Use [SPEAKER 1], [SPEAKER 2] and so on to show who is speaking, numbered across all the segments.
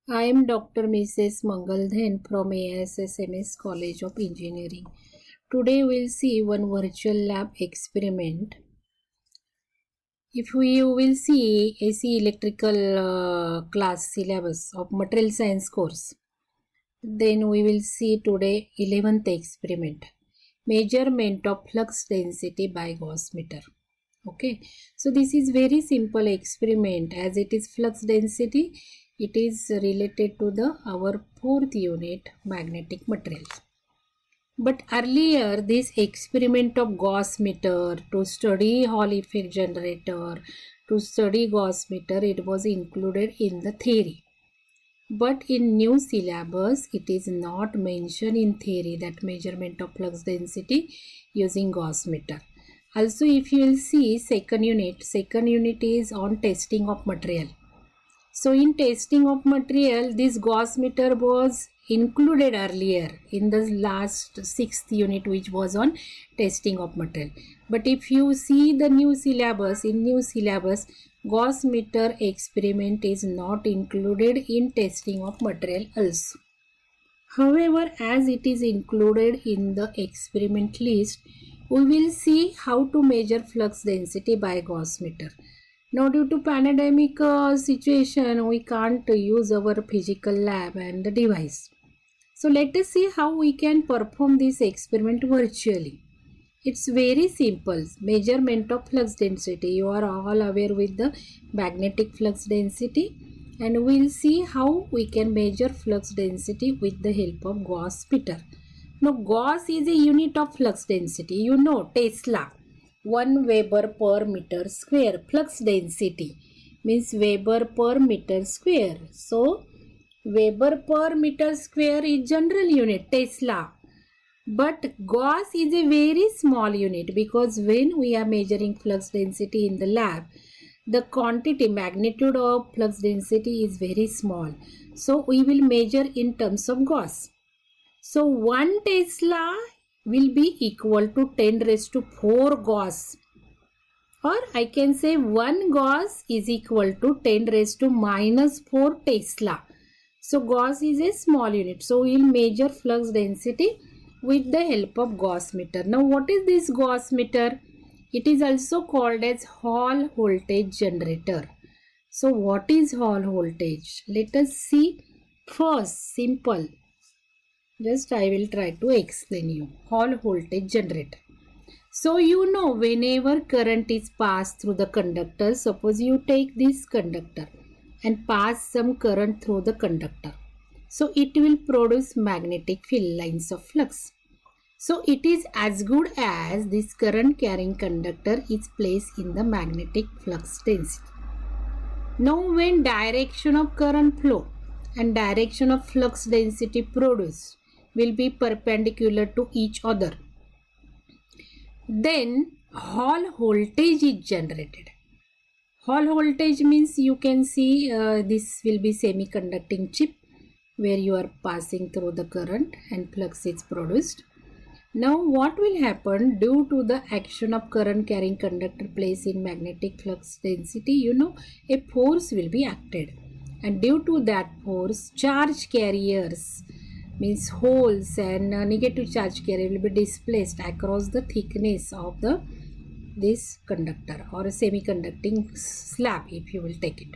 [SPEAKER 1] I am Dr. Mrs. Mangalden from AISSMS College of Engineering. Today we'll see one virtual lab experiment. If we will see AC electrical class syllabus of material science course, then we will see today 11th experiment. Measurement of flux density by Gauss meter. Okay, so this is very simple experiment. As it is flux density, it is related to the our fourth unit, magnetic materials. But earlier this experiment of Gauss meter to study Hall effect generator, to study Gauss meter, it was included in the theory. But in new syllabus, it is not mentioned in theory that measurement of flux density using Gauss meter. Also, if you will see second unit is on testing of material. So in testing of material, this Gauss meter was included earlier in the last sixth unit, which was on testing of material. But if you see the new syllabus, in new syllabus, Gauss meter experiment is not included in testing of material also. However, as it is included in the experiment list, we will see how to measure flux density by Gauss meter. Now, due to pandemic situation, we can't use our physical lab and the device. So, let us see how we can perform this experiment virtually. It's very simple. Measurement of flux density. You are all aware with the magnetic flux density, and we'll see how we can measure flux density with the help of Gauss meter. Now, Gauss is a unit of flux density. You know, Tesla, 1 Weber per meter square. Flux density means Weber per meter square. So, Weber per meter square is general unit, Tesla. But Gauss is a very small unit, because when we are measuring flux density in the lab, the quantity, magnitude of flux density is very small. So, we will measure in terms of Gauss. So 1 Tesla will be equal to 10 raised to 4 Gauss, or I can say 1 Gauss is equal to 10 raised to minus 4 Tesla. So Gauss is a small unit. So we will measure flux density with the help of Gauss meter. Now what is this Gauss meter? It is also called as Hall voltage generator. So what is Hall voltage? Let us see first. Simple. Just I will try to explain you. Hall voltage generator. So you know, whenever current is passed through the conductor, suppose you take this conductor and pass some current through the conductor. So it will produce magnetic field lines of flux. So it is as good as this current carrying conductor is placed in the magnetic flux density. Now when direction of current flow and direction of flux density produced will be perpendicular to each other, then Hall voltage is generated. Hall voltage means you can see this will be semiconducting chip where you are passing through the current and flux is produced. Now what will happen due to the action of current carrying conductor placed in magnetic flux density, you know, a force will be acted, and due to that force, charge carriers means holes and negative charge carrier will be displaced across the thickness of this conductor or a semiconducting slab, if you will take it,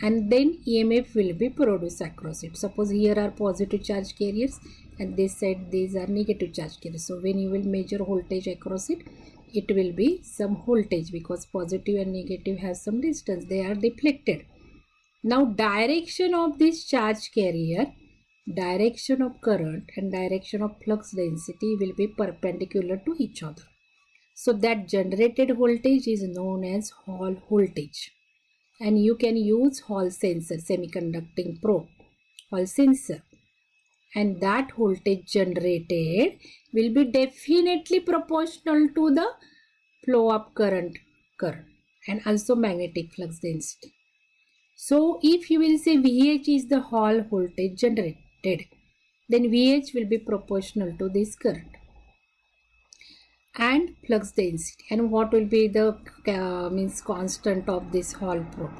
[SPEAKER 1] and then EMF will be produced across it. Suppose here are positive charge carriers and this side these are negative charge carriers. So when you will measure voltage across it, it will be some voltage, because positive and negative has some distance, they are deflected. Now direction of this charge carrier, direction of current and direction of flux density will be perpendicular to each other. So that generated voltage is known as Hall voltage. And you can use Hall sensor, semiconducting probe, Hall sensor. And that voltage generated will be definitely proportional to the flow of current and also magnetic flux density. So if you will say VH is the Hall voltage generated, then VH will be proportional to this current and flux density. And what will be the means constant of this Hall probe?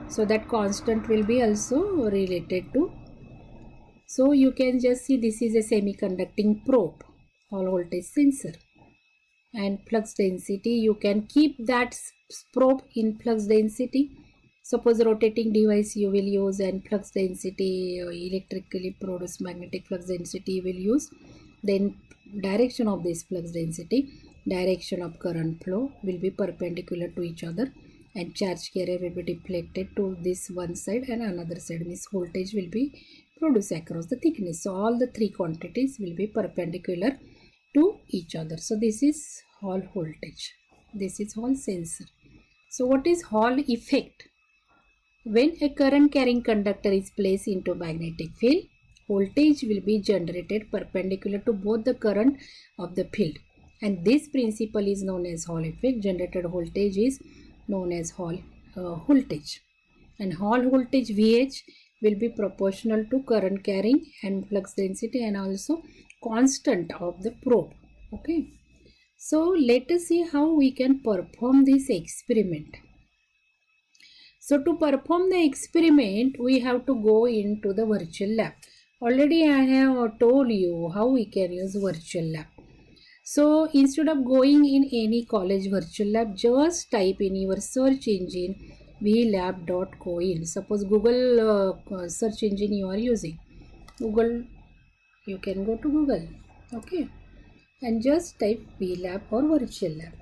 [SPEAKER 1] So that constant will be also related to. So you can just see this is a semiconducting probe, Hall voltage sensor. And flux density, you can keep that probe in flux density. Suppose rotating device you will use, and flux density, electrically produced magnetic flux density you will use. Then direction of this flux density, direction of current flow will be perpendicular to each other, and charge carrier will be deflected to this one side and another side, means voltage will be produced across the thickness. So all the three quantities will be perpendicular to each other. So this is Hall voltage, this is Hall sensor. So what is Hall effect? When a current carrying conductor is placed into magnetic field, voltage will be generated perpendicular to both the current of the field, and this principle is known as Hall effect. Generated voltage is known as Hall voltage, and Hall voltage VH will be proportional to current carrying and flux density and also constant of the probe. Okay, so let us see how we can perform this experiment. So to perform the experiment, we have to go into the virtual lab. Already I have told you how we can use virtual lab. So instead of going in any college virtual lab, just type in your search engine vlab.coin. Suppose Google search engine you are using. Google, you can go to Google. Okay. And just type vlab or virtual lab.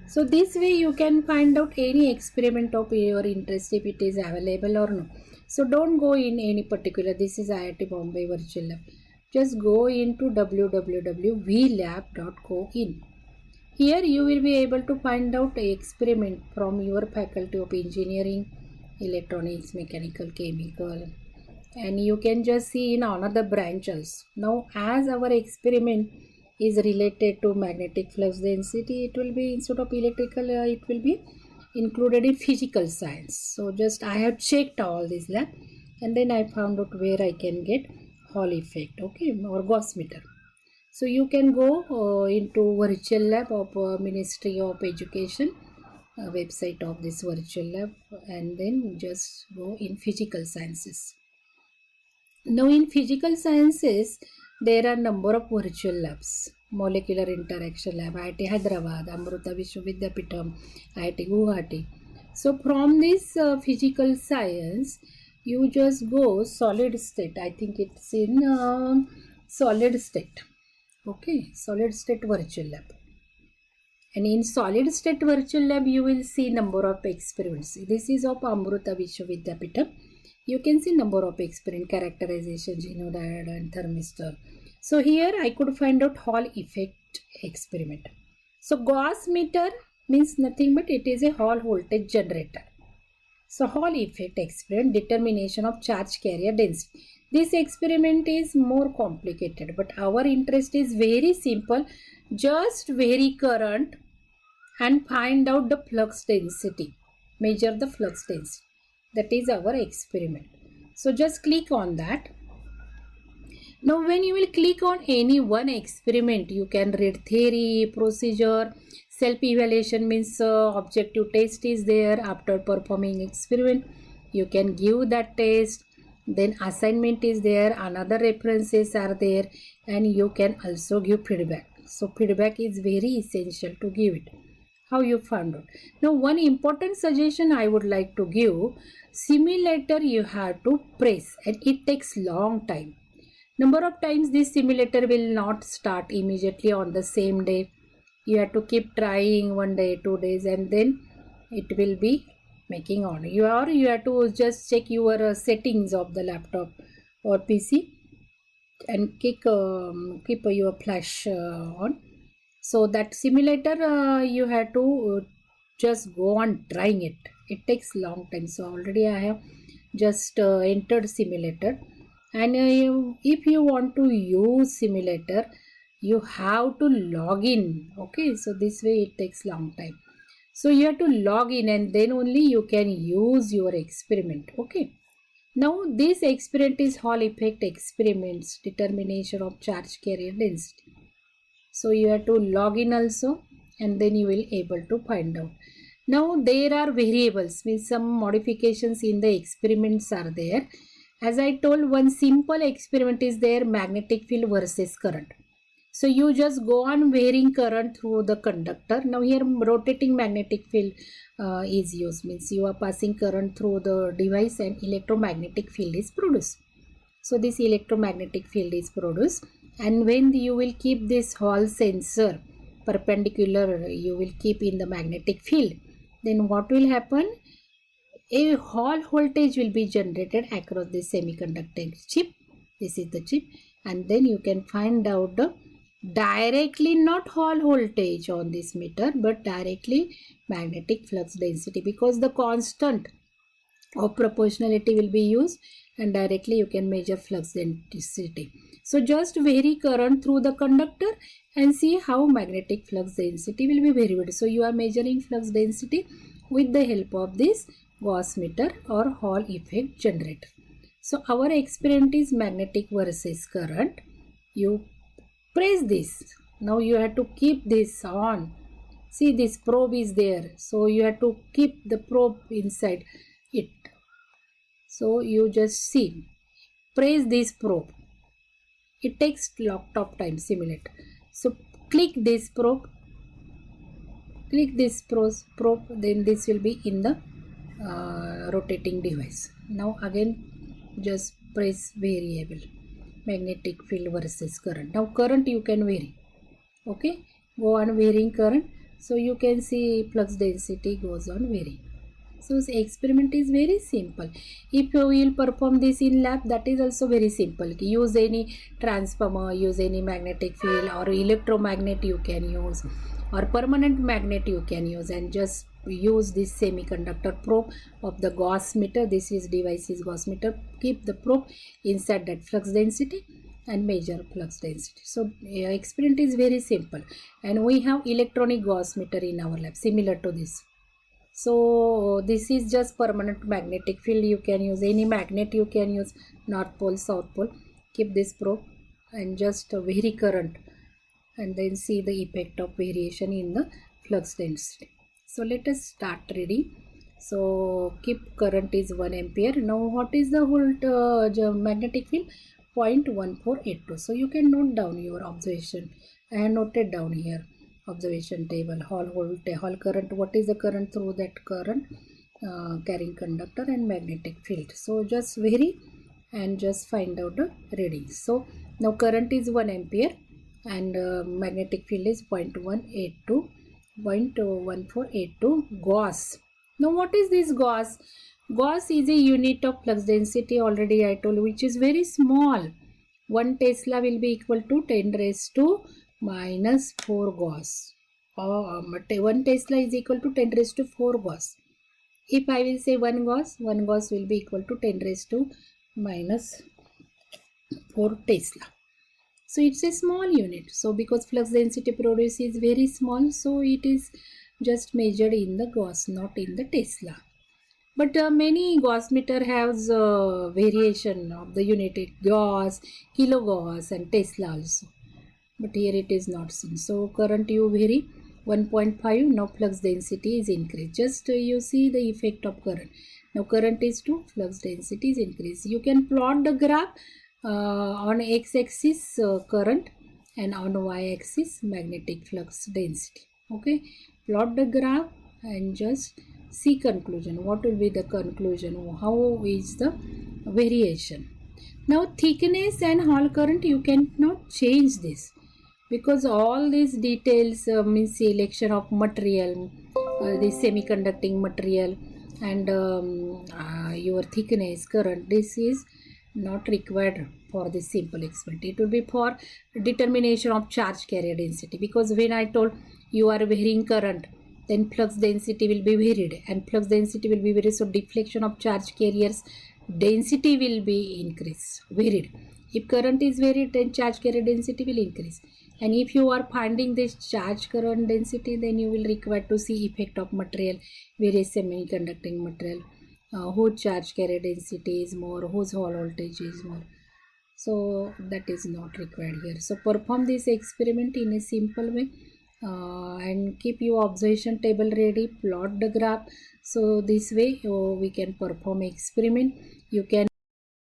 [SPEAKER 1] So this way you can find out any experiment of your interest, if it is available or no. So don't go in any particular, this is IIT Bombay virtual lab. Just go into www.vlab.coin. Here you will be able to find out an experiment from your faculty of engineering, electronics, mechanical, chemical, and you can just see in another branches. Now as our experiment is related to magnetic flux density, it will be, instead of electrical, it will be included in physical science. So just I have checked all this lab, and then I found out where I can get Hall effect, okay, or Gauss meter. So you can go into virtual lab of Ministry of Education website of this virtual lab, and then just go in physical sciences. Now in physical sciences, there are number of virtual labs. Molecular Interaction Lab, IIT Hyderabad, Amruta Vishwa Vidyapeetham, IIT Guwahati. So from this physical science, you just go solid state. I think it's in solid state. Okay, solid state virtual lab. And in solid state virtual lab, you will see number of experiments. This is of Amruta Vishwa Vidyapeetham. You can see number of experiment, characterization, genodiode and thermistor. So here I could find out Hall effect experiment. So Gauss meter means nothing but it is a Hall voltage generator. So Hall effect experiment, determination of charge carrier density. This experiment is more complicated, but our interest is very simple. Just vary current and find out the flux density. Measure the flux density. That is our experiment. So just click on that. Now when you will click on any one experiment, you can read theory, procedure, self-evaluation means objective test is there after performing experiment. You can give that test, then assignment is there, another references are there, and you can also give feedback. So feedback is very essential to give it. How you found out? Now one important suggestion I would like to give, simulator you have to press and it takes long time. Number of times this simulator will not start immediately on the same day. You have to keep trying 1 day, 2 days, and then it will be making on. You have to just check your settings of the laptop or PC and keep your flash on. So that simulator you have to just go on trying it. It takes long time. So already I have just entered simulator. And if you want to use simulator, you have to log in. Okay, so this way it takes long time. So you have to log in and then only you can use your experiment. Okay. Now this experiment is Hall effect experiments, determination of charge carrier density. So you have to log in also, and then you will able to find out. Now there are variables, means some modifications in the experiments are there. As I told, one simple experiment is there, magnetic field versus current. So you just go on varying current through the conductor. Now here rotating magnetic field is used, means you are passing current through the device and electromagnetic field is produced. So this electromagnetic field is produced, and when you will keep this Hall sensor perpendicular, you will keep in the magnetic field, then what will happen? A Hall voltage will be generated across this semiconductor chip. This is the chip, and then you can find out the directly not Hall voltage on this meter, but directly magnetic flux density, because the constant of proportionality will be used, and directly you can measure flux density. So just vary current through the conductor and see how magnetic flux density will be varied. So you are measuring flux density with the help of this Gauss meter or Hall effect generator. So our experiment is magnetic versus current. You press this. Now you have to keep this on. See, this probe is there, so you have to keep the probe inside it. So you just see, press this probe. It takes lot of time, simulate. So click this probe, then this will be in the rotating device. Now again just press variable, magnetic field versus current. Now current you can vary. Okay, go on varying current. So you can see flux density goes on varying. So the experiment is very simple. If you will perform this in lab, that is also very simple. Use any transformer, use any magnetic field or electromagnet you can use, or permanent magnet you can use, and just use this semiconductor probe of the Gauss meter. This is device is Gauss meter. Keep the probe inside that flux density and measure flux density. So experiment is very simple, and we have electronic Gauss meter in our lab similar to this. So this is just permanent magnetic field. You can use any magnet, you can use north pole, south pole. Keep this probe and just vary current, and then see the effect of variation in the flux density. So let us start reading. So keep current is 1 ampere. Now what is the magnetic field? 0.1482. So you can note down your observation. I have noted down here observation table. Hall current, what is the current through that current carrying conductor, and magnetic field. So just vary and just find out the readings. So now current is 1 ampere and magnetic field is 0.1482 Gauss. Now what is this Gauss? Gauss is a unit of flux density, already I told, which is very small. 1 Tesla will be equal to 10 raised to minus 4 Gauss. 1 Tesla is equal to 10 raised to 4 Gauss. If I will say 1 Gauss will be equal to 10 raised to minus 4 Tesla. So it's a small unit. So because flux density produced is very small, so it is just measured in the Gauss, not in the Tesla. But many Gauss meter has variation of the unit, Gauss, kilogauss and Tesla also. But here it is not seen. So current you vary 1.5. Now flux density is increased. Just you see the effect of current. Now current is 2, flux density is increased. You can plot the graph on x-axis current and on y-axis magnetic flux density. Okay, plot the graph and just see conclusion. What will be the conclusion? How is the variation? Now thickness and Hall current, you cannot change this, because all these details means selection of material, the semiconducting material, and your thickness, current, this is not required for this simple experiment. It will be for determination of charge carrier density, because when I told you are varying current, then flux density will be varied, and flux density will be varied, so deflection of charge carriers density will be increased, varied. If current is varied, then charge carrier density will increase. And if you are finding this charge current density, then you will require to see effect of material, various semiconducting material, whose charge carrier density is more, whose Hall voltage is more. So that is not required here. So perform this experiment in a simple way and keep your observation table ready, plot the graph. So this way we can perform experiment. You can